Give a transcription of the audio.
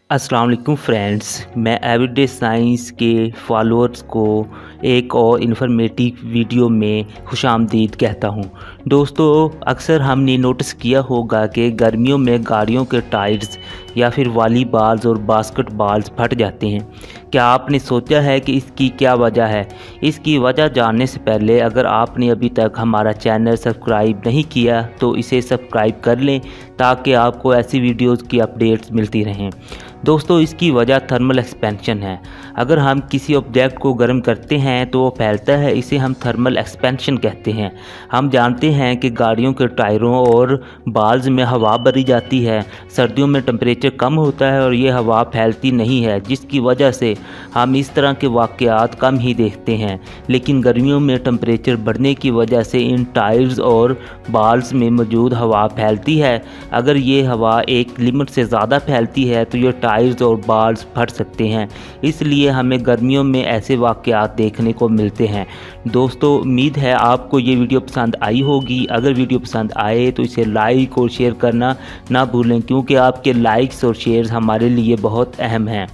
अस्सलाम वालेकुम फ्रेंड्स, मैं एवरीडे साइंस के फॉलोअर्स को एक और इन्फॉर्मेटिव वीडियो में खुशामदीद कहता हूं। दोस्तों, अक्सर हमने नोटिस किया होगा कि गर्मियों में गाड़ियों के टायर्स या फिर वॉलीबॉल्स और बास्केटबॉल्स फट जाते हैं। क्या आपने सोचा है कि इसकी क्या वजह है? इसकी वजह जानने से पहले अगर आपने अभी तक हमारा चैनल सब्सक्राइब नहीं किया तो इसे सब्सक्राइब कर लें ताकि आपको ऐसी वीडियोज़ की अपडेट्स मिलती रहें। दोस्तों, इसकी वजह थर्मल एक्सपेंशन है। अगर हम किसी ऑब्जेक्ट को गर्म करते हैं तो वो फैलता है, इसे हम थर्मल एक्सपेंशन कहते हैं। हम जानते हैं कि गाड़ियों के टायरों और बाल्स में हवा भरी जाती है। सर्दियों में टेम्परेचर कम होता है और ये हवा फैलती नहीं है, जिसकी वजह से हम इस तरह के वाक़यात कम ही देखते हैं। लेकिन गर्मियों में टेम्परेचर बढ़ने की वजह से इन टायर्स और बाल्स में मौजूद हवा फैलती है। अगर ये हवा एक लिमिट से ज़्यादा फैलती है तो ये टायर्स और बाल्स फट सकते हैं। इसलिए हमें गर्मियों में ऐसे वाक़यात देखने को मिलते हैं। दोस्तों, उम्मीद है आपको ये वीडियो पसंद आई होगी। अगर वीडियो पसंद आए तो इसे लाइक और शेयर करना ना भूलें, क्योंकि आपके लाइक्स और शेयर्स हमारे लिए बहुत अहम हैं।